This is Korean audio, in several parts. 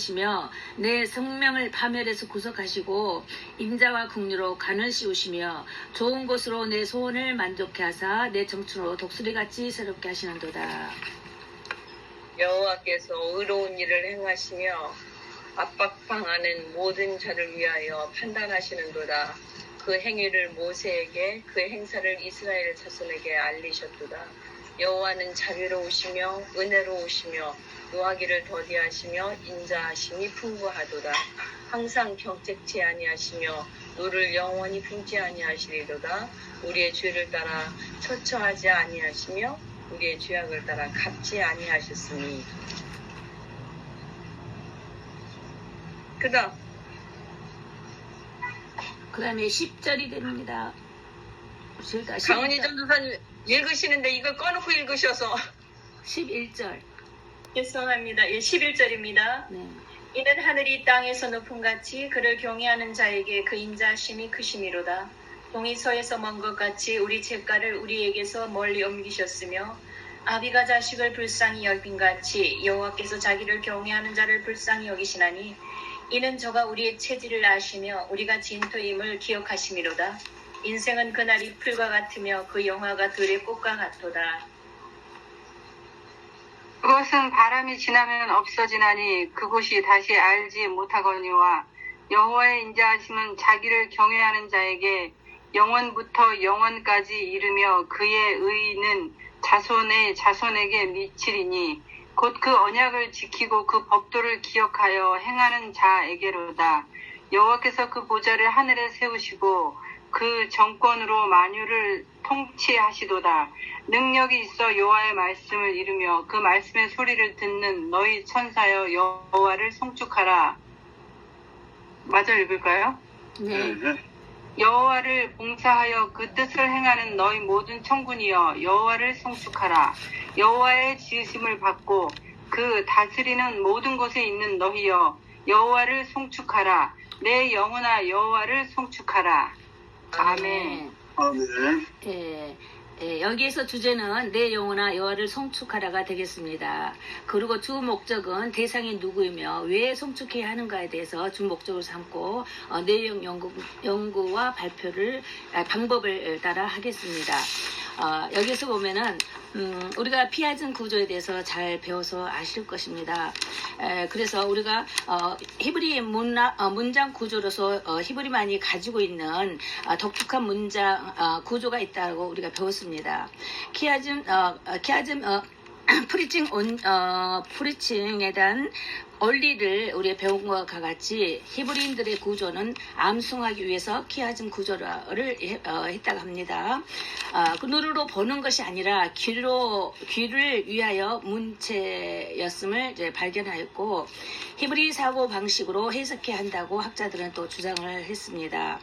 시며 내 성명을 파멸해서 구속하시고 인자와 긍휼로 간을 씌우시며 좋은 곳으로 내 소원을 만족케 하사 내 청춘으로 독수리같이 새롭게 하시는도다. 여호와께서 의로운 일을 행하시며 압박당하는 모든 자를 위하여 판단하시는도다. 그 행위를 모세에게 그 행사를 이스라엘 자손에게 알리셨도다. 여호와는 자비로우시며 은혜로우시며 노하기를 더디하시며 인자하심이 풍부하도다. 항상 경책치 아니하시며 노를 영원히 품지 아니하시리로다. 우리의 죄를 따라 처처하지 아니하시며 우리의 죄악을 따라 갚지 아니하셨으니. 그다음 그 다음에 10절이 됩니다. 강은희 전도사님 읽으시는데 이걸 꺼놓고 읽으셔서 11절. 죄송합니다. 예, 11절입니다. 네. 이는 하늘이 땅에서 높음같이 그를 경외하는 자에게 그 인자하심이 크심이로다. 동이 서에서 먼 것 같이 우리 죄가를 우리에게서 멀리 옮기셨으며 아비가 자식을 불쌍히 여김같이 여호와께서 자기를 경외하는 자를 불쌍히 여기시나니 이는 저가 우리의 체질을 아시며 우리가 진토임을 기억하심이로다. 인생은 그날이 풀과 같으며 그 영화가 들의 꽃과 같도다. 그것은 바람이 지나면 없어지나니 그곳이 다시 알지 못하거니와 여호와의 인자하심은 자기를 경외하는 자에게 영원부터 영원까지 이르며 그의 의는 자손의 자손에게 미치리니 곧 그 언약을 지키고 그 법도를 기억하여 행하는 자에게로다. 여호와께서 그 보좌를 하늘에 세우시고 그 정권으로 만유를 통치하시도다. 능력이 있어 여호와의 말씀을 이루며 그 말씀의 소리를 듣는 너희 천사여 여호와를 송축하라. 맞아 읽을까요? 네. 여호와를 봉사하여 그 뜻을 행하는 너희 모든 천군이여 여호와를 송축하라. 여호와의 지으심을 받고 그 다스리는 모든 곳에 있는 너희여 여호와를 송축하라. 내 영혼아 여호와를 송축하라. 아멘. 아멘. 네. 네, 여기에서 주제는 내 영혼아 여호와를 송축하라가 되겠습니다. 그리고 주 목적은 대상이 누구이며 왜 송축해야 하는가에 대해서 주 목적을 삼고 내용 연구와 발표를 방법을 따라 하겠습니다. 여기서 보면은 우리가 피아즘 구조에 대해서 잘 배워서 아실 것입니다. 그래서 우리가 히브리 문장 구조로서 히브리만이 가지고 있는 독특한 문장 구조가 있다고 우리가 배웠습니다. 키아즘 프리칭에 대한 원리를 우리 배운 것과 같이 히브리인들의 구조는 암송하기 위해서 키아즘 구조를 했다고 합니다. 그 눈으로 보는 것이 아니라 귀를 위하여 문체였음을 이제 발견하였고 히브리 사고 방식으로 해석해야 한다고 학자들은 또 주장을 했습니다.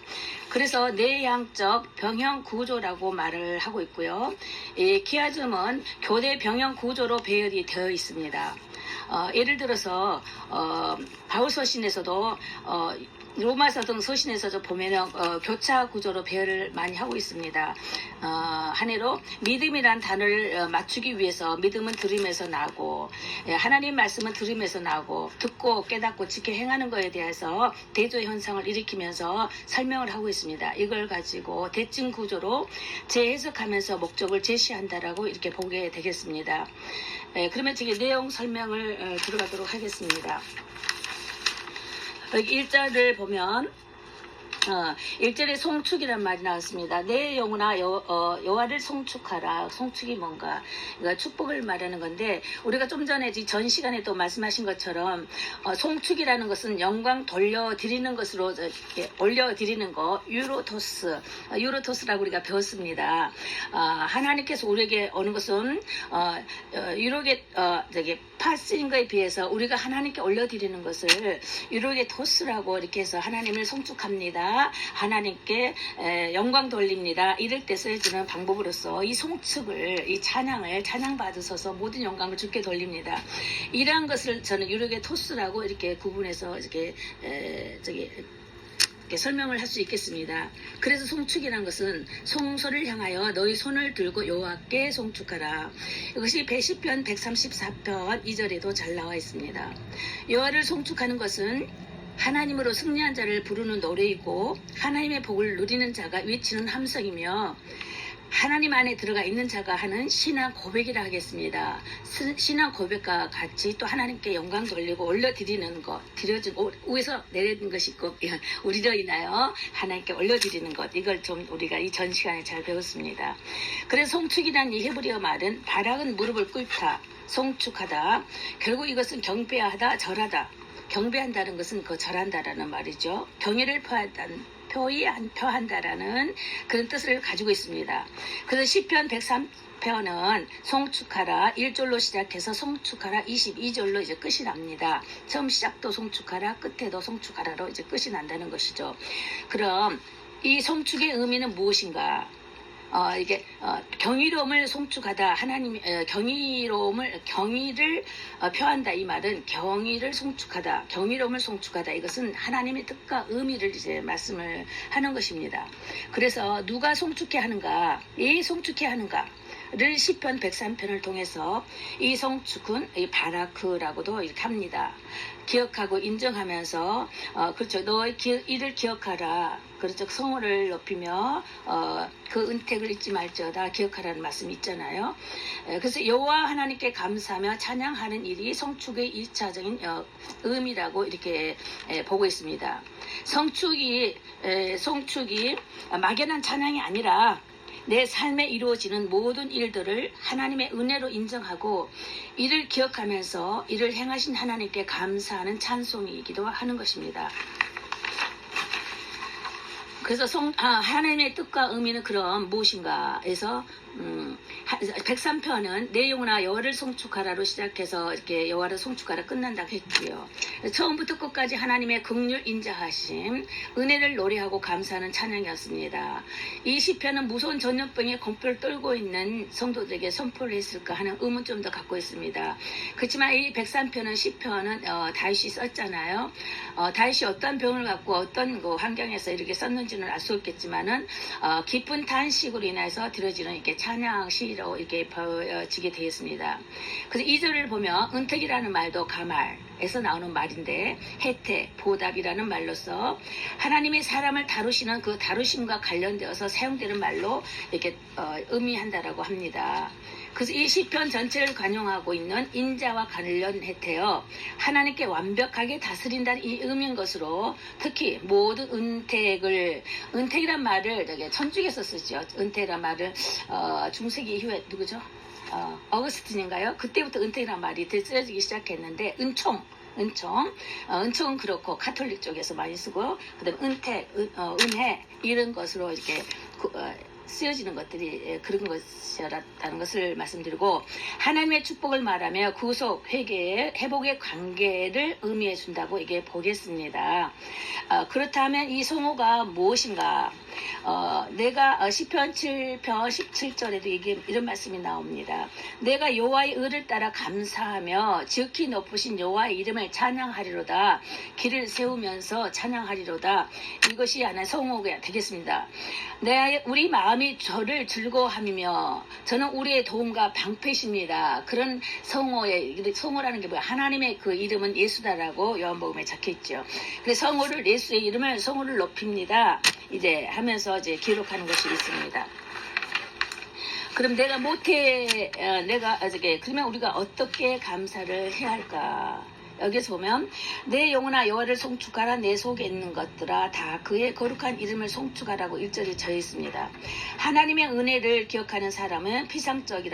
그래서 내향적 병형 구조라고 말을 하고 있고요. 이 키아즘은 교대 병형 구조로 배열이 되어 있습니다. 예를 들어서 바울 서신에서도 로마서 등 서신에서도 보면은 교차 구조로 배열을 많이 하고 있습니다. 한 해로 믿음이란 단어를 맞추기 위해서 믿음은 들음에서 나고 하나님 말씀은 들음에서 나고 듣고 깨닫고 지켜 행하는 것에 대해서 대조 현상을 일으키면서 설명을 하고 있습니다. 이걸 가지고 대칭 구조로 재해석하면서 목적을 제시한다라고 이렇게 보게 되겠습니다. 그러면 지금 내용 설명을 들어가도록 하겠습니다. 여기 1절을 보면 1절에 송축이라는 말이 나왔습니다. 내 영혼아 여호와를 송축하라. 송축이 뭔가? 그러니까 축복을 말하는 건데 우리가 좀 전에 전 시간에 또 말씀하신 것처럼 송축이라는 것은 영광 돌려드리는 것으로 올려드리는 거 유로토스라고 우리가 배웠습니다. 하나님께서 우리에게 오는 것은 파스인 것에 비해서 우리가 하나님께 올려드리는 것을 유로게 토스라고 이렇게 해서 하나님을 송축합니다. 하나님께 영광 돌립니다. 이럴 때 쓰여지는 방법으로서 이 송축을, 이 찬양을 찬양받으셔서 모든 영광을 주께 돌립니다. 이러한 것을 저는 유력의 토스라고 이렇게 구분해서 이렇게 이렇게 설명을 할 수 있겠습니다. 그래서 송축이라는 것은 송소를 향하여 너희 손을 들고 여호와께 송축하라. 이것이 시편 134편 2절에도 잘 나와 있습니다. 여호와를 송축하는 것은 하나님으로 승리한 자를 부르는 노래이고 하나님의 복을 누리는 자가 외치는 함성이며 하나님 안에 들어가 있는 자가 하는 신앙 고백이라 하겠습니다. 신앙 고백과 같이 또 하나님께 영광 돌리고 올려드리는 것, 드려진 위에서 내리는 것이 꼭 우리로 인하여 하나님께 올려드리는 것, 이걸 좀 우리가 이 전 시간에 잘 배웠습니다. 그래서 송축이라는 이 헤브리어 말은 바락은 무릎을 꿇다, 송축하다, 결국 이것은 경배하다, 절하다. 경배한다는 것은 그 절한다라는 말이죠. 경의를 표한다라는 그런 뜻을 가지고 있습니다. 그래서 시편 103편은 송축하라 1절로 시작해서 송축하라 22절로 이제 끝이 납니다. 처음 시작도 송축하라, 끝에도 송축하라로 이제 끝이 난다는 것이죠. 그럼 이 송축의 의미는 무엇인가? 경이로움을 송축하다, 하나님 경의를 표한다. 이 말은 경의를 송축하다, 경이로움을 송축하다. 이것은 하나님의 뜻과 의미를 이제 말씀을 하는 것입니다. 그래서 누가 송축해 하는가, 이 송축해 하는가. 를 시편 103편을 통해서 이 송축은 이 바라크라고도 이렇게 합니다. 기억하고 인정하면서 그렇죠. 너의 이를 기억하라. 그렇죠. 성호를 높이며 그 은택을 잊지 말지어다 기억하라는 말씀이 있잖아요. 그래서 여호와 하나님께 감사하며 찬양하는 일이 송축의 1차적인 의미라고 이렇게 보고 있습니다. 송축이 막연한 찬양이 아니라 내 삶에 이루어지는 모든 일들을 하나님의 은혜로 인정하고 이를 기억하면서 이를 행하신 하나님께 감사하는 찬송이기도 하는 것입니다. 그래서 하나님의 뜻과 의미는 그럼 무엇인가 해서 103편은 내 영혼아 여호와를 송축하라로 시작해서 이렇게 여호와를 송축하라 끝난다고 했고요. 처음부터 끝까지 하나님의 긍휼 인자하심, 은혜를 노래하고 감사하는 찬양이었습니다. 이 시편은 무서운 전염병에 공포를 떨고 있는 성도들에게 선포를 했을까 하는 의문점도 갖고 있습니다. 그렇지만 이 103편은 시편은 다윗이 썼잖아요. 다윗이 어떤 병을 갖고 어떤 환경에서 이렇게 썼는지는 알 수 없겠지만은 깊은 탄식으로 인해서 들어지는 이렇게 찬양 시로 이렇게 보여지게 되었습니다. 그래서 2절을 보면 은택이라는 말도 가말에서 나오는 말인데 혜택, 보답이라는 말로서 하나님의 사람을 다루시는 그 다루심과 관련되어서 사용되는 말로 이렇게 의미한다라고 합니다. 그래서 이 시편 전체를 관용하고 있는 인자와 관련해태여 하나님께 완벽하게 다스린다는 이 의미인 것으로 특히 모든 은택이란 말을 천주교에서 쓰죠. 은택이란 말을 중세기 이후에 누구죠? 어거스틴인가요? 그때부터 은택이란 말이 쓰여지기 시작했는데 은총은 그렇고 가톨릭 쪽에서 많이 쓰고 그다음에 은택, 은혜 이런 것으로 이렇게 쓰여지는 것들이 그런 것이었다는 것을 말씀드리고 하나님의 축복을 말하며 구속, 회개, 회복의 관계를 의미해 준다고 이게 보겠습니다. 그렇다면 이 송호가 무엇인가? 내가 시편 7편 17절에도 이런 말씀이 나옵니다. 내가 여호와의 의를 따라 감사하며 지극히 높으신 여호와의 이름을 찬양하리로다. 길을 세우면서 찬양하리로다. 이것이 하나의 송호가 되겠습니다. 우리 마음이 저를 즐거워하며 저는 우리의 도움과 방패십니다. 그런 송호라는 게 뭐야? 하나님의 그 이름은 예수다라고 요한복음에 적혀있죠. 그래서 예수의 이름을 송호를 높입니다. 이제 하면서 이제 기록하는 것이 있습니다. 그럼 그러면 우리가 어떻게 감사를 해야 할까? 여기서 보면 내 영혼아 여호와를 송축하라. 내 속에 있는 것들아 다 그의 거룩한 이름을 송축하라고 1절이 져 있습니다. 하나님의 은혜를 기억하는 사람은 피상적이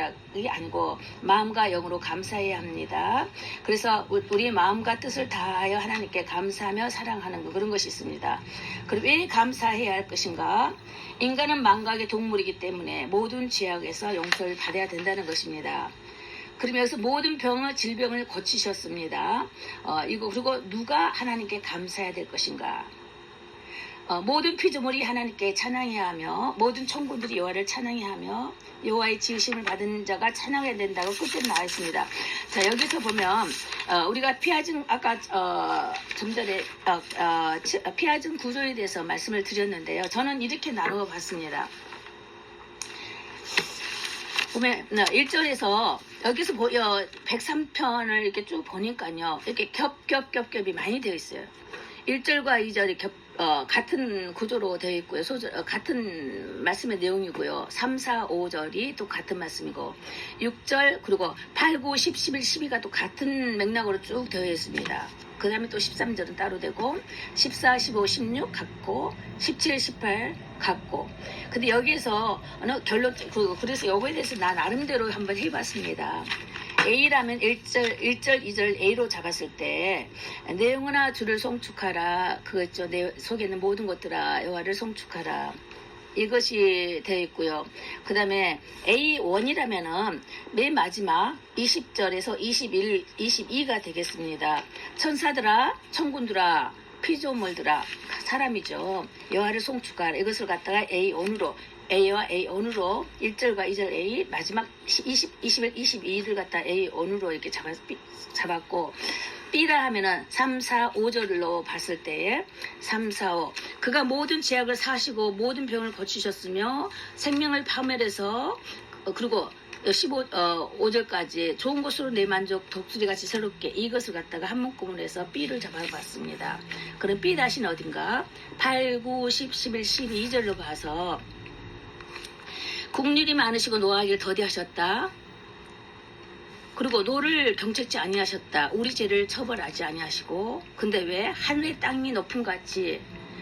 아니고 마음과 영으로 감사해야 합니다. 그래서 우리 마음과 뜻을 다하여 하나님께 감사하며 사랑하는 그런 것이 있습니다. 그럼 왜 감사해야 할 것인가? 인간은 망각의 동물이기 때문에 모든 죄악에서 용서를 받아야 된다는 것입니다. 그러면 여기서 모든 질병을 고치셨습니다. 그리고 누가 하나님께 감사해야 될 것인가? 모든 피조물이 하나님께 찬양해야 하며 모든 천군들이 여호와를 찬양해야 하며 여호와의 지으심을 받은 자가 찬양해야 된다고 끝에 나와 있습니다. 자, 여기서 보면 우리가 아까 좀 전에 피아즘 구조에 대해서 말씀을 드렸는데요. 저는 이렇게 나누어 봤습니다. 보면 1절에서 여기서 103편을 이렇게 쭉 보니까요. 이렇게 겹이 많이 되어 있어요. 1절과 2절이 같은 구조로 되어 있고요. 같은 말씀의 내용이고요. 3, 4, 5절이 또 같은 말씀이고 6절 그리고 8, 9, 10, 11, 12가 또 같은 맥락으로 쭉 되어 있습니다. 그 다음에 또 13절은 따로 되고 14, 15, 16 같고 17, 18 같고 근데 여기에서 결론 그래서 요거에 대해서 나 나름대로 한번 해봤습니다. A라면 1절, 2절 A로 잡았을 때 내용으나 주를 송축하라 그거 있죠. 내 속에 있는 모든 것들아 여호와를 송축하라 이것이 되어 있고요. 그 다음에 A1이라면은 맨 마지막 20절에서 21, 22가 되겠습니다. 천사들아, 천군들아, 피조물들아, 사람이죠. 여호와를 송축하라. 이것을 갖다가 A1으로, A와 A1으로 1절과 2절 A, 마지막 20, 21, 22를 갖다 A1으로 이렇게 잡았고, B라 하면은 3, 4, 5절로 봤을 때에 3, 4, 5 그가 모든 죄악을 사시고 모든 병을 고치셨으며 생명을 파멸해서 그리고 5절까지 좋은 것으로 내 만족 독수리같이 새롭게 이것을 갖다가 한 묶음으로 해서 B를 잡아봤습니다. 그럼 B 다시는 어딘가 8, 9, 10, 11, 12절로 봐서 국률이 많으시고 노하기를 더디하셨다. 그리고 노를 경책지 아니하셨다. 우리 죄를 처벌하지 아니하시고 근데 왜 하늘의 땅이 높음 같이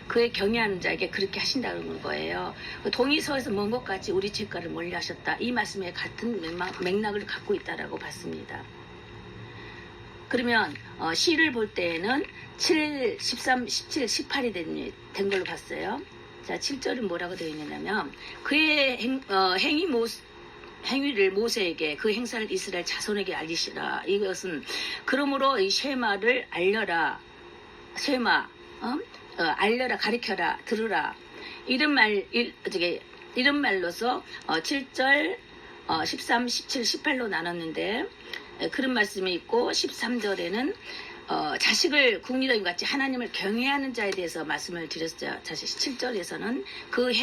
그의 경외하는 자에게 그렇게 하신다는 거예요. 동이서에서 먼 것 같이 우리 죄가를 멀리하셨다. 이 말씀에 같은 맥락을 갖고 있다라고 봤습니다. 그러면 C를 볼 때에는 7, 13, 17, 18이 된 걸로 봤어요. 자, 7절은 뭐라고 되어 있냐면 그의 행위를 모세에게 그 행사를 이스라엘 자손에게 알리시라. 이것은 그러므로 이 쉐마를 알려라. 쉐마 알려라, 가르쳐라, 들으라. 이런 말로서 7절, 13, 17, 18로 나눴는데 그런 말씀이 있고 13절에는 자식을 국리라임 같이 하나님을 경외하는 자에 대해서 말씀을 드렸어요. 7절에서는 그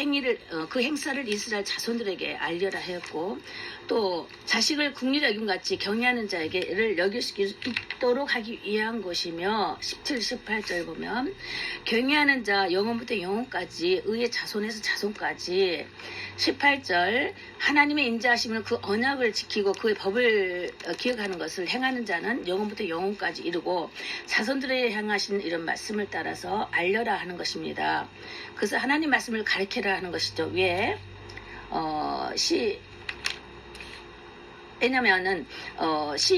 행사를 이스라엘 자손들에게 알려라 하였고 또 자식을 국리라임 같이 경외하는 자에게를 여길 수 있도록 하기 위한 것이며 17, 18절 보면 경외하는 자 영혼부터 영혼까지 의의 자손에서 자손까지 18절 하나님의 인자하심은 그 언약을 지키고 그의 법을 기억하는 것을 행하는 자는 영혼부터 영혼까지 이루고 자손들에 향하신 이런 말씀을 따라서 알려라 하는 것입니다. 그래서 하나님 말씀을 가르쳐라 하는 것이죠. 왜? 왜냐면은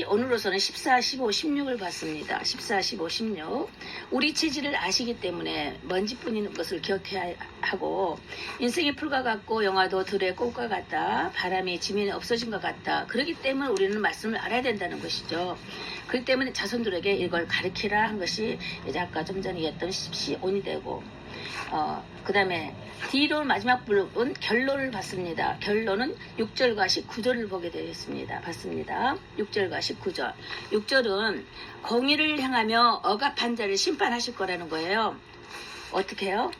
오늘로서는 14, 15, 16을 봤습니다. 14, 15, 16 우리 체질을 아시기 때문에 먼지뿐인 것을 기억해야 하고 인생이 풀과 같고 영화도 들의 꽃과 같다. 바람이 지면에 없어진 것 같다. 그렇기 때문에 우리는 말씀을 알아야 된다는 것이죠. 그렇기 때문에 자손들에게 이걸 가르치라 한 것이 이제 아까 좀 전에 얘기했던 10시 되고 그 다음에 D로 마지막 부분 결론을 봤습니다. 결론은 6절과 19절을 보게 되었습니다. 봤습니다. 6절과 19절. 6절은 공의를 행하며 억압한 자를 심판하실 거라는 거예요. 어떻게 해요?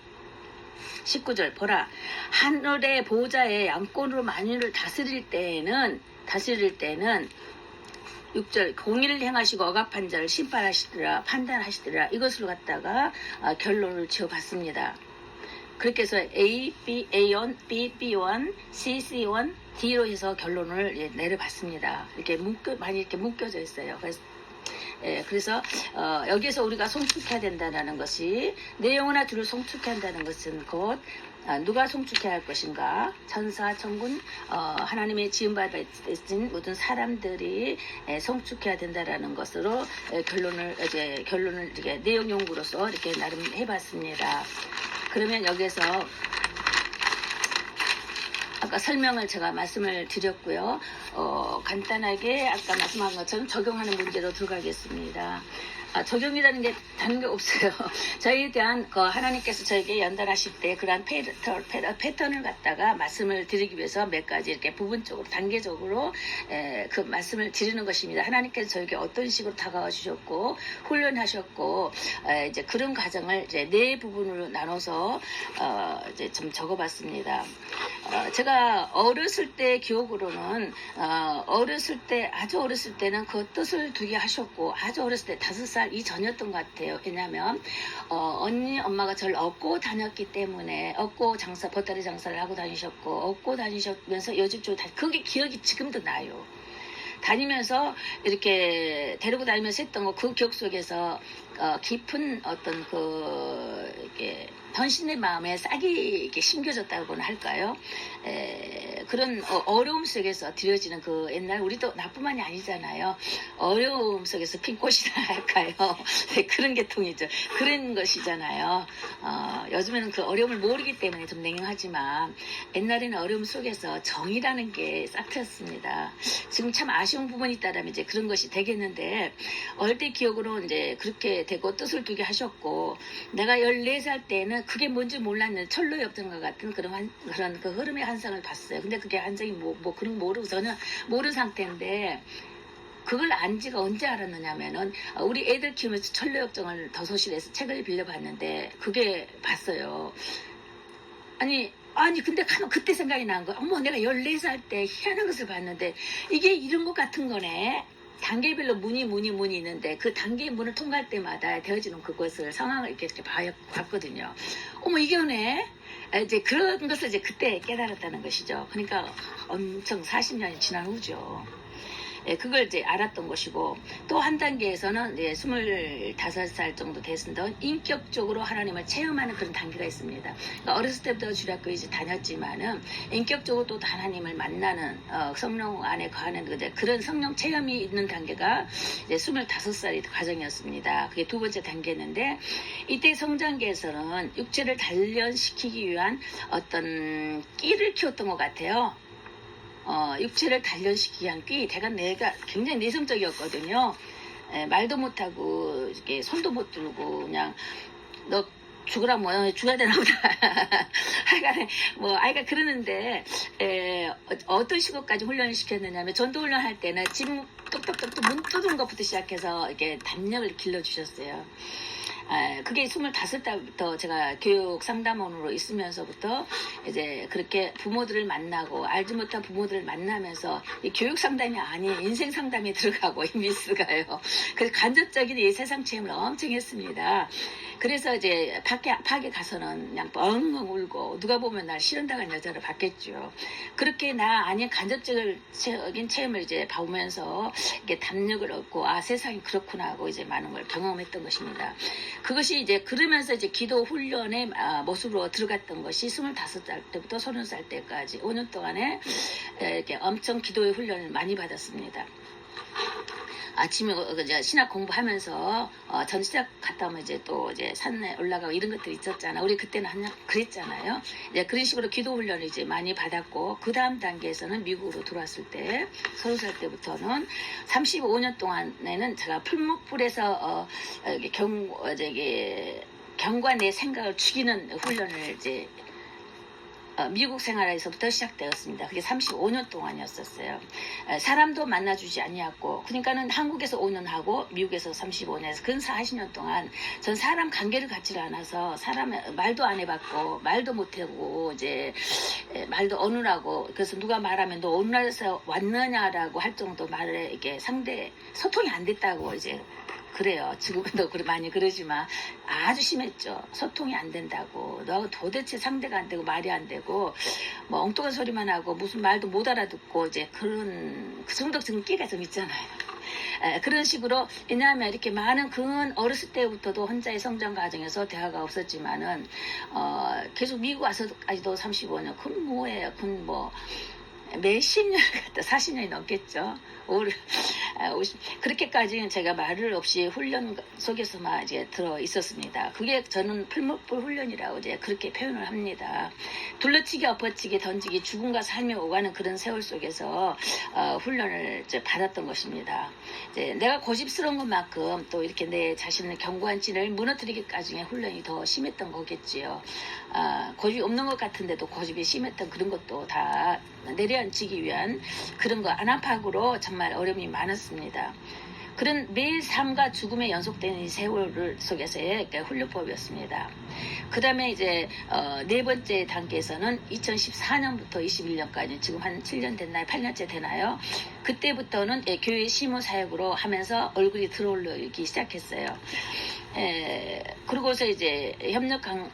19절 보라. 하늘의 보좌에 양권으로 만유를 다스릴 때는 6절 공의를 행하시고 억압한 자를 심판하시더라 판단하시더라 이것을 갖다가 결론을 지어봤습니다. 그렇게 해서 A, B, A1, B, B1, C, C1, D로 해서 결론을 내려봤습니다. 이렇게 많이 이렇게 묶여져 있어요. 그래서 여기에서 우리가 송축해야 된다는 것이 내 영혼아 주를 송축해야 한다는 것은 곧 누가 송축해야 할 것인가? 천사, 천군, 하나님의 지음받으신 모든 사람들이 송축해야 된다라는 것으로 결론을 이렇게 내용 연구로서 이렇게 나름 해봤습니다. 그러면 여기에서 아까 설명을 제가 말씀을 드렸고요. 간단하게 아까 말씀한 것처럼 적용하는 문제로 들어가겠습니다. 적용이라는 게 다른 게 없어요. 저희에 대한 하나님께서 저에게 연단하실 때 그러한 패턴을 갖다가 말씀을 드리기 위해서 몇 가지 이렇게 부분적으로 단계적으로 그 말씀을 드리는 것입니다. 하나님께서 저에게 어떤 식으로 다가와 주셨고 훈련하셨고 이제 그런 과정을 이제 네 부분으로 나눠서 이제 좀 적어봤습니다. 제가 어렸을 때 기억으로는 아주 어렸을 때는 그 뜻을 두게 하셨고 아주 어렸을 때 5살 이전이었던 것 같아요. 왜냐하면 언니 엄마가 저를 업고 다녔기 때문에 업고 보따리 장사를 하고 다니셨고 업고 다니셨면서 요집저집 그게 기억이 지금도 나요. 다니면서 이렇게 데리고 다니면서 했던 거 그 기억 속에서 깊은 어떤 이렇게 헌신의 마음에 싹이 이렇게 심겨졌다고나 할까요? 그런 어려움 속에서 드려지는 그 옛날 우리도 나뿐만이 아니잖아요. 어려움 속에서 핀 꽃이라 할까요? 네, 그런 계통이죠. 그런 것이잖아요. 요즘에는 그 어려움을 모르기 때문에 좀 냉랭하지만 옛날에는 어려움 속에서 정이라는 게 싹 트였습니다. 지금 참 아쉬운 부분이 있다면 이제 그런 것이 되겠는데 어릴 때 기억으로 이제 그렇게 되고 뜻을 두게 하셨고 내가 14살 때는 그게 뭔지 몰랐는데 철로 역전과 같은 그런 그 흐름의 환상을 봤어요. 근데 그게 환상이 뭐 그런 거 모르고 저는 모르는 상태인데 그걸 안 지가 언제 알았느냐면은 우리 애들 키우면서 철로 역정을 더소실에서 책을 빌려봤는데 그게 봤어요. 아니 근데 가면 그때 생각이 난 거야. 어머 내가 14살 때 희한한 것을 봤는데 이게 이런 것 같은 거네. 단계별로 문이 있는데 그 단계의 문을 통과할 때마다 되어지는 그것을 상황을 이렇게 봤거든요. 어머 이게네. 이제 그런 것을 이제 그때 깨달았다는 것이죠. 그러니까 엄청 40년이 지난 후죠. 그걸 이제 알았던 것이고 또 한 단계에서는 이제 25살 정도 됐습니다. 인격적으로 하나님을 체험하는 그런 단계가 있습니다. 그러니까 어렸을 때부터 주일학교 이제 다녔지만은 인격적으로 또 하나님을 만나는 성령 안에 거하는 그런 성령 체험이 있는 단계가 이제 25살이 과정이었습니다. 그게 두 번째 단계였는데 이때 성장기에서는 육체를 단련시키기 위한 어떤 끼를 키웠던 것 같아요. 육체를 단련시키기 위한 끼. 내가 굉장히 내성적이었거든요. 말도 못하고, 이렇게 손도 못 들고, 그냥, 너 죽어야 되나 보다. 하여간에, 아이가 그러는데, 어떤 식으로까지 훈련을 시켰느냐면, 전도 훈련할 때는 집 똑똑똑똑 문 뚫는 것부터 시작해서, 이렇게 담력을 길러주셨어요. 그게 25살부터 제가 교육 상담원으로 있으면서부터 이제 그렇게 부모들을 만나고 알지 못한 부모들을 만나면서 이 교육 상담이 아닌 인생 상담에 들어가고 이 미스가요. 그래서 간접적인 이 세상 체험을 엄청 했습니다. 그래서 이제 밖에 가서는 그냥 뻥뻥 울고 누가 보면 날 실현당한 여자를 봤겠죠. 그렇게 나 아닌 간접적인 체험을 이제 보면서 이게 담력을 얻고 세상이 그렇구나 하고 이제 많은 걸 경험했던 것입니다. 그것이 이제 그러면서 이제 기도 훈련의 모습으로 들어갔던 것이 25살 때부터 30살 때까지 5년 동안에 이렇게 엄청 기도의 훈련을 많이 받았습니다. 아침에 신학 공부하면서 전시작 갔다 오면 이제 또 이제 산에 올라가고 이런 것들이 있었잖아. 우리 그때는 한양 그랬잖아요. 이제 그런 식으로 기도 훈련을 이제 많이 받았고 그 다음 단계에서는 미국으로 들어왔을 때 30살 때부터는 35년 동안에는 제가 풀목불에서 경과 내 생각을 죽이는 훈련을 이제 미국 생활에서부터 시작되었습니다. 그게 35년 동안이었었어요. 사람도 만나주지 아니었고, 그러니까는 한국에서 5년 하고 미국에서 35년에서 근 40년 동안 전 사람 관계를 갖지 않아서 말도 안 해봤고 말도 못하고 이제 말도 어눌하고 그래서 누가 말하면 너 어느 나라에서 왔느냐라고 할 정도 말에 이게 상대 소통이 안 됐다고 이제. 그래요. 지금도 많이 그러지만 아주 심했죠. 소통이 안 된다고. 너하고 도대체 상대가 안 되고 말이 안 되고 엉뚱한 소리만 하고 무슨 말도 못 알아듣고 이제 그 정도 끼가 좀 있잖아요. 그런 식으로 왜냐하면 이렇게 많은 어렸을 때부터도 혼자의 성장 과정에서 대화가 없었지만은 계속 미국 와서까지도 35년 그건 뭐예요. 그건 몇십 년 갔다 40년이 넘겠죠. 그렇게까지는 제가 말을 없이 훈련 속에서만 이제 들어 있었습니다. 그게 저는 풀목불 훈련이라고 이제 그렇게 표현을 합니다. 둘러치기, 엎어치기, 던지기, 죽음과 삶이 오가는 그런 세월 속에서 훈련을 이제 받았던 것입니다. 이제 내가 고집스러운 것만큼 또 이렇게 내 자신의 견고한 찐을 무너뜨리기까지의 훈련이 더 심했던 거겠지요. 고집이 없는 것 같은데도 고집이 심했던 그런 것도 다 내려앉히기 위한 그런 거 안압학으로 정말 어려움이 많았습니다. 그런 매일 삶과 죽음에 연속되는 이 세월 속에서의 훈련법이었습니다. 그 다음에 이제 네 번째 단계에서는 2014년부터 21년까지 지금 한 7년 됐나요? 8년째 되나요? 그때부터는 교회 시무사역으로 하면서 얼굴이 들어올리기 시작했어요. 그러고서 이제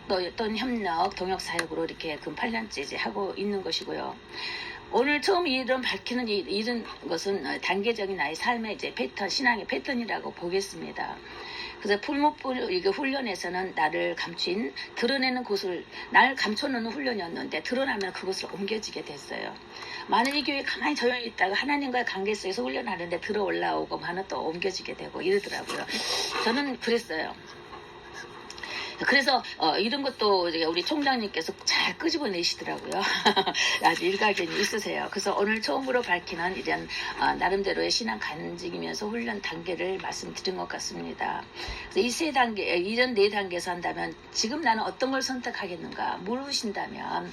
어떤 협력, 동역 사역으로 이렇게 그 8년째 이제 하고 있는 것이고요. 오늘 처음 이런 밝히는 이런 것은 단계적인 나의 삶의 이제 패턴, 신앙의 패턴이라고 보겠습니다. 그래서 풀목불 이게 훈련에서는 나를 감춘 드러내는 곳을 나를 감춰놓는 훈련이었는데 드러나면 그곳을 옮겨지게 됐어요. 많은 이 교회 가만히 조용히 있다가 하나님과의 관계 속에서 훈련하는데 들어 올라오고 많은 또 옮겨지게 되고 이러더라고요. 저는 그랬어요. 그래서 이런 것도 우리 총장님께서 잘 끄집어내시더라고요. 아주 일가견이 있으세요. 그래서 오늘 처음으로 밝히는 이런 나름대로의 신앙 간증이면서 훈련 단계를 말씀드린 것 같습니다. 그래서 이 세 단계, 이런 네 단계에서 한다면 지금 나는 어떤 걸 선택하겠는가 물으신다면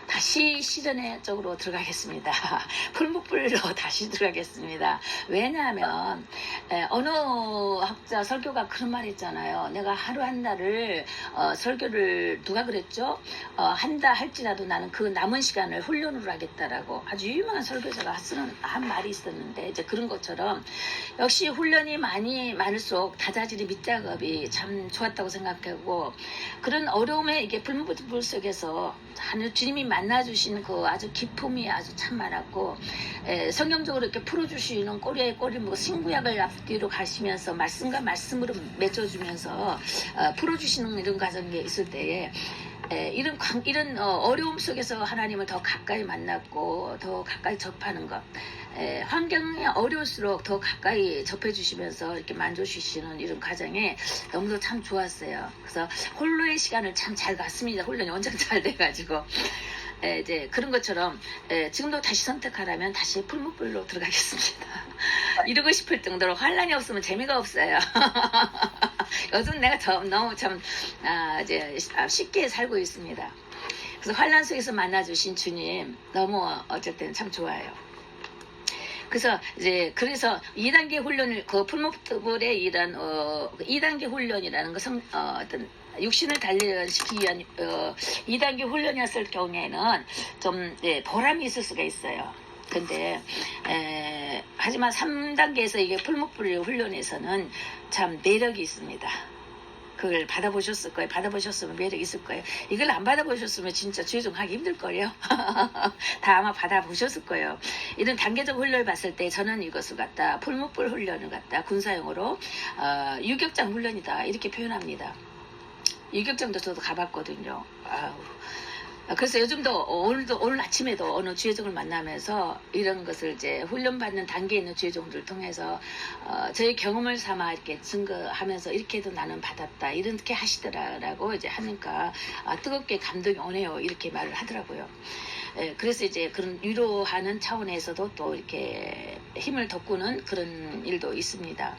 다시 실현의 쪽으로 들어가겠습니다. 풀목불로 다시 들어가겠습니다. 왜냐하면 어느 학자 설교가 그런 말 했잖아요. 내가 하루 한 달을 설교를 누가 그랬죠? 한다 할지라도 나는 그 남은 시간을 훈련으로 하겠다라고 아주 유명한 설교자가 한 말이 있었는데 이제 그런 것처럼 역시 훈련이 많을수록 다자질의 밑작업이 참 좋았다고 생각하고 그런 어려움에 이게 풀목불 속에서 주님이 만나주시는 그 아주 기품이 아주 참 많았고 성경적으로 이렇게 풀어주시는 꼬리에 꼬리 뭐 신구약을 앞뒤로 가시면서 말씀과 말씀으로 맺어주면서 풀어주시는 이런 과정이 있을 때에 이런 어려움 속에서 하나님을 더 가까이 만났고 더 가까이 접하는 것 환경이 어려울수록 더 가까이 접해주시면서 이렇게 만져주시는 이런 과정에 너무도 참 좋았어요. 그래서 홀로의 시간을 참 잘 갔습니다. 훈련이 원장 잘 돼가지고 이제 그런 것처럼 지금도 다시 선택하라면 다시 풀목불로 들어가겠습니다. 이러고 싶을 정도로 환란이 없으면 재미가 없어요. 요즘 내가 너무 참 이제 쉽게 살고 있습니다. 그래서 환란 속에서 만나주신 주님 너무 어쨌든 참 좋아요. 그래서 2단계 훈련을 그 풀목불의 이런 2단계 훈련이라는 것은 어떤 육신을 단련시키기 위한 2단계 훈련이었을 경우에는 좀 보람이 있을 수가 있어요. 근데 하지만 3단계에서 이게 풀목불 훈련에서는 참 매력이 있습니다. 그걸 받아보셨을 거예요. 받아보셨으면 매력 있을 거예요. 이걸 안 받아보셨으면 진짜 죄송하기 힘들 거예요. 다 아마 받아보셨을 거예요. 이런 단계적 훈련을 봤을 때 저는 이것을 갖다 풀목불 훈련을 갖다 군사용어로 유격장 훈련이다 이렇게 표현합니다. 유격장도 저도 가봤거든요. 그래서 요즘도 오늘 아침에도 어느 주회종을 만나면서 이런 것을 이제 훈련받는 단계에 있는 주회종들을 통해서 저희 경험을 삼아 이렇게 증거하면서 이렇게도 나는 받았다 이렇게 하시더라라고 이제 하니까 뜨겁게 감동이 오네요 이렇게 말을 하더라고요. 그래서 이제 그런 위로하는 차원에서도 또 이렇게 힘을 돋구는 그런 일도 있습니다.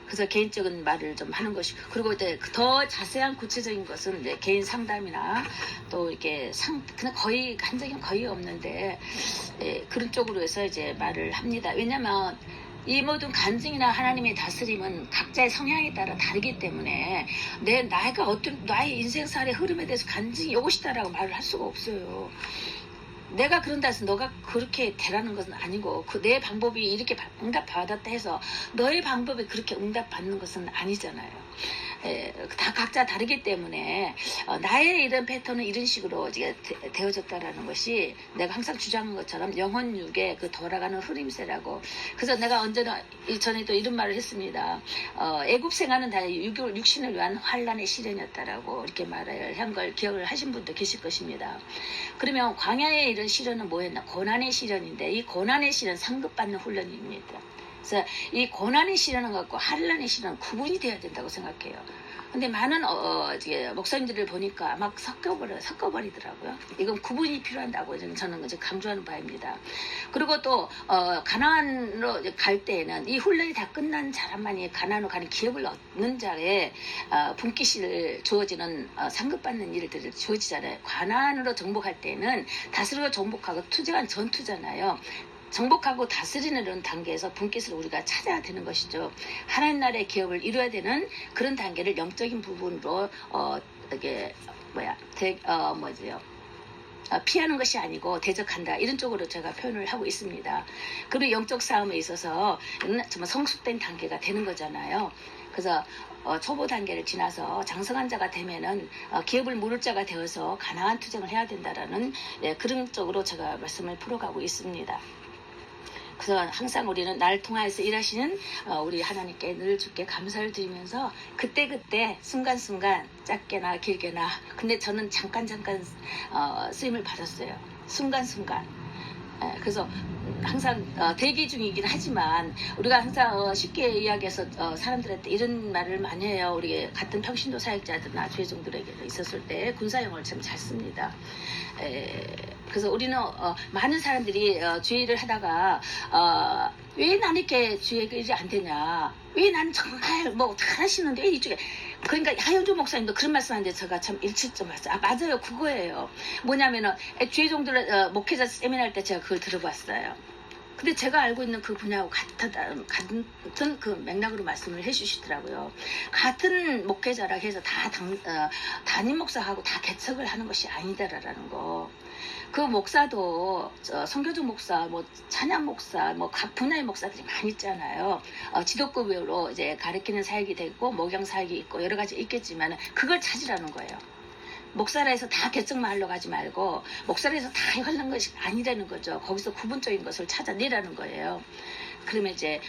그래서 개인적인 말을 좀 하는 것이고, 그리고 이제 더 자세한 구체적인 것은 이제 개인 상담이나 또 이렇게 그냥 거의 한 적은 거의 없는데, 그런 쪽으로 해서 이제 말을 합니다. 왜냐면 이 모든 간증이나 하나님의 다스림은 각자의 성향에 따라 다르기 때문에 나의 인생살의 흐름에 대해서 간증이 이것이다라고 말을 할 수가 없어요. 내가 그런다 해서 너가 그렇게 되라는 것은 아니고 내 방법이 이렇게 응답받았다 해서 너의 방법이 그렇게 응답받는 것은 아니잖아요. 다 각자 다르기 때문에 나의 이런 패턴은 이런 식으로 이제 되어졌다라는 것이 내가 항상 주장한 것처럼 영혼 육의 그 돌아가는 흐림새라고. 그래서 내가 언제나 전에도 이런 말을 했습니다. 애굽 생활은 다 육신을 위한 환란의 시련이었다라고 이렇게 말을 한 걸 기억을 하신 분도 계실 것입니다. 그러면 광야의 이런 시련은 뭐였나? 고난의 시련인데 이 고난의 시련 상급받는 훈련입니다. 그래서 이 고난의 시련을 갖고 환란의 시련은 구분이 돼야 된다고 생각해요. 근데 많은 목사님들을 보니까 막 섞어버리더라고요. 이건 구분이 필요한다고 저는 이제 강조하는 바입니다. 그리고 또 가나안으로 갈 때에는 이 훈련이 다 끝난 사람만이 가나안으로 가는 기업을 얻는 자에 분깃을 주어지는 상급받는 일들이 주어지잖아요. 가나안으로 정복할 때는 다스리고 정복하고 투쟁한 전투잖아요. 정복하고 다스리는 단계에서 분깃을 우리가 찾아야 되는 것이죠. 하나님 나라의 기업을 이루어야 되는 그런 단계를 영적인 부분으로 이게 피하는 것이 아니고 대적한다, 이런 쪽으로 제가 표현을 하고 있습니다. 그리고 영적 싸움에 있어서 정말 성숙된 단계가 되는 거잖아요. 그래서 초보 단계를 지나서 장성한 자가 되면은 기업을 물을 자가 되어서 가나안 투쟁을 해야 된다라는 그런 쪽으로 제가 말씀을 풀어가고 있습니다. 그래서 항상 우리는 나를 통하여서 일하시는 우리 하나님께 늘 주께 감사를 드리면서 그때그때 순간순간 짧게나 길게나, 근데 저는 잠깐 쓰임을 받았어요. 순간순간. 그래서 항상 대기 중이긴 하지만 우리가 항상 쉽게 이야기해서 사람들한테 이런 말을 많이 해요. 우리 같은 평신도 사역자들이나 죄종들에게 있었을 때 군사용어를 참 잘 씁니다. 그래서 우리는 많은 사람들이 주의를 하다가 왜 나는 이렇게 주의가 안 되냐, 왜 나는 정말 뭐 잘하시는데 왜 이쪽에, 그러니까 하영조 목사님도 그런 말씀하는데 제가 참 일치점 했어요. 맞아요, 그거예요. 뭐냐면은 주의종들 목회자 세미나할 때 제가 그걸 들어봤어요. 근데 제가 알고 있는 그 분야하고 같은 그 맥락으로 말씀을 해주시더라고요. 같은 목회자라 해서 다 담임 목사하고 다 개척을 하는 것이 아니다라는 거. 그 목사도 선교적 목사, 뭐 찬양 목사, 뭐 각 분야의 목사들이 많이 있잖아요. 지도급으로 이제 가르치는 사역이 되고 목양 사역이 있고 여러 가지 있겠지만 그걸 찾으라는 거예요. 목사라 해서 다 개척만 하려고 하지 말고 목사라 해서 다 하는 것이 아니라는 거죠. 거기서 구분적인 것을 찾아내라는 거예요. 그러면 이제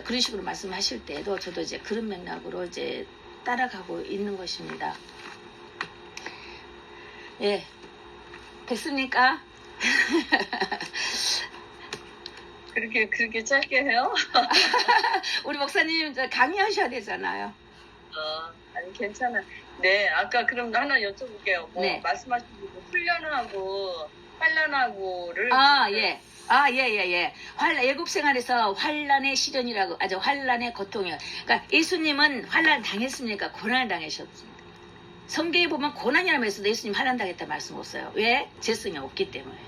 그런 식으로 말씀하실 때에도 저도 이제 그런 맥락으로 이제 따라가고 있는 것입니다. 예, 됐습니까? 그렇게 짧게 해요? 우리 목사님 강의하셔야 되잖아요. 아니 괜찮아. 네, 아까 그럼 하나 여쭤볼게요. 뭐 네. 말씀하신 거 훈련하고 환란하고를 예. 애굽 생활에서 환란의 시련이라고, 환란의 고통이요. 그러니까 예수님은 환란 당했습니까? 고난을 당하셨습니다. 성경에 보면 고난이라고 해서 예수님 환란 당했다 말씀 없어요. 왜? 죄성이 없기 때문에.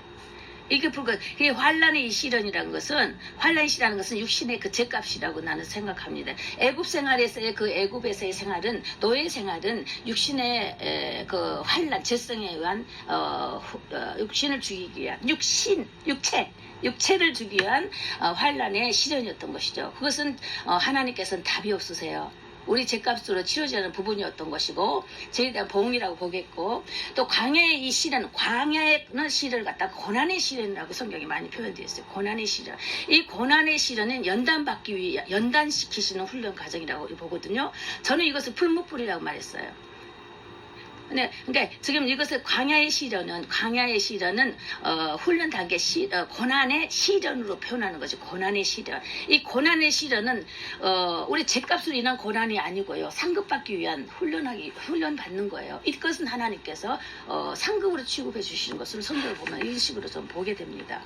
이게 이 환란의 시련이라는 것은, 환란이라는 것은 육신의 그 죄값이라고 나는 생각합니다. 애굽 생활에서의 그 애굽에서의 생활은, 노예 생활은 육신의 그 환란, 죄성에 의한 육신을 죽이기 위한 육체를 주기 위한 환란의 시련이었던 것이죠. 그것은 하나님께서는 답이 없으세요. 우리 죄값으로 치러지는 부분이었던 것이고, 저에 대한 보응이라고 보겠고, 또 광야의 이 시련, 광야의 시련을 갖다가 고난의 시련이라고 성경이 많이 표현되어 있어요. 고난의 시련. 이 고난의 시련은 연단시키시는 훈련 과정이라고 보거든요. 저는 이것을 풀무불이라고 말했어요. 네, 그러니까 지금 이것을 광야의 시련은 훈련 단계 고난의 시련으로 표현하는 거죠. 고난의 시련. 이 고난의 시련은 우리 죄값으로 인한 고난이 아니고요. 상급받기 위한 훈련 받는 거예요. 이것은 하나님께서 상급으로 취급해 주시는 것을 성경을 보면 이런 식으로 좀 보게 됩니다.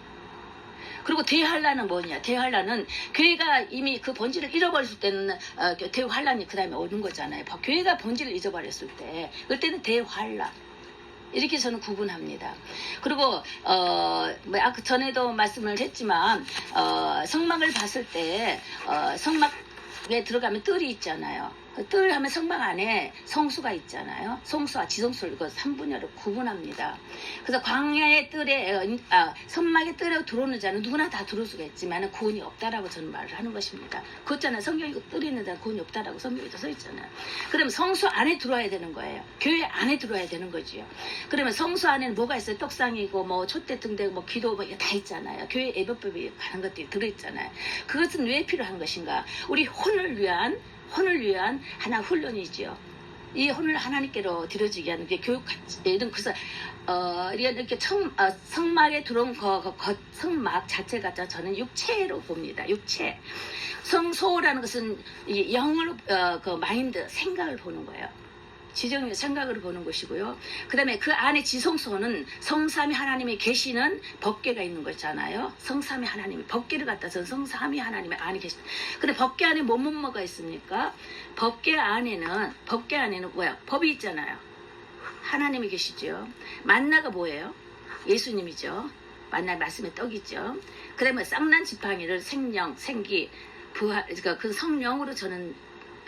그리고 대환란은 뭐냐? 대환란은 교회가 이미 그 본질을 잃어버렸을 때는 대환란이 그 다음에 오는 거잖아요. 교회가 본질을 잊어버렸을 때, 그때는 대환란. 이렇게 저는 구분합니다. 그리고 아까 전에도 말씀을 했지만 성막을 봤을 때 성막에 들어가면 뜰이 있잖아요. 뜰 하면 성막 안에 성수가 있잖아요. 성수와 지성수를 그 3분야로 구분합니다. 그래서 광야의 뜰에 성막의 뜰에 들어오는 자는 누구나 다 들어올 수가 있지만 구원이 없다라고 저는 말을 하는 것입니다. 그렇잖아요. 성경에 뜰에 있는 자는 구원이 없다라고 성경에도 써 있잖아요. 그러면 성수 안에 들어와야 되는 거예요. 교회 안에 들어와야 되는 거지요. 그러면 성수 안에는 뭐가 있어요? 떡상이고 뭐 촛대 등대고 뭐 기도 뭐 이거 다 있잖아요. 교회 예배법이 가는 것들이 들어있잖아요. 그것은 왜 필요한 것인가? 우리 혼을 위한 하나 훈련이지요. 이 혼을 하나님께로 드려지게 하는 게 교육 이런 그래서 이렇게 성막에 들어온 성막 자체가 저는 육체로 봅니다. 육체. 성소라는 것은 이 영으로 그 마인드 생각을 보는 거예요. 지정의 생각으로 보는 것이고요. 그 다음에 그 안에 지성소는 성삼위 하나님이 계시는 법궤가 있는 거잖아요. 성삼위 하나님이 법궤를 갖다 서 성삼위 하나님의 안에 계시다. 근데 법궤 안에 뭐가 있습니까? 법궤 안에는 뭐야? 법이 있잖아요. 하나님이 계시죠. 만나가 뭐예요? 예수님이죠. 만나 말씀의 떡이죠. 그 다음에 쌍난 지팡이를 생령, 생기, 부활, 그러니까 그 성령으로 저는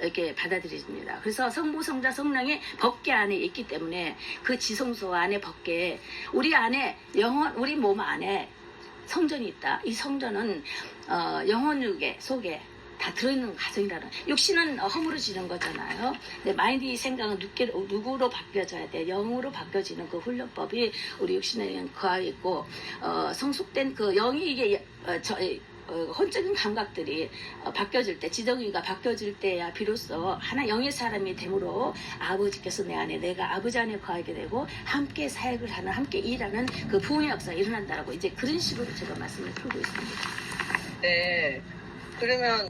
이렇게 받아들여집니다. 그래서 성부, 성자, 성령이 법궤 안에 있기 때문에 그 지성소 안에 법궤, 우리 안에 우리 몸 안에 성전이 있다. 이 성전은 영혼육에 속에 다 들어있는 가정이라는. 육신은 허물어지는 거잖아요. 근데 마인드 생각은 누구로 바뀌어져야 돼? 영으로 바뀌어지는 그 훈련법이 우리 육신에 거하여 있고 성숙된 그 영이 이게 혼적인 감각들이 바뀌어질 때, 지정이가 바뀌어질 때야 비로소 하나 영의 사람이 되므로 아버지께서 내 안에, 내가 아버지 안에 거하게 되고 함께 사역을 하는, 함께 일하는 그 부흥의 역사가 일어난다라고 이제 그런 식으로 제가 말씀을 풀고 있습니다. 네. 그러면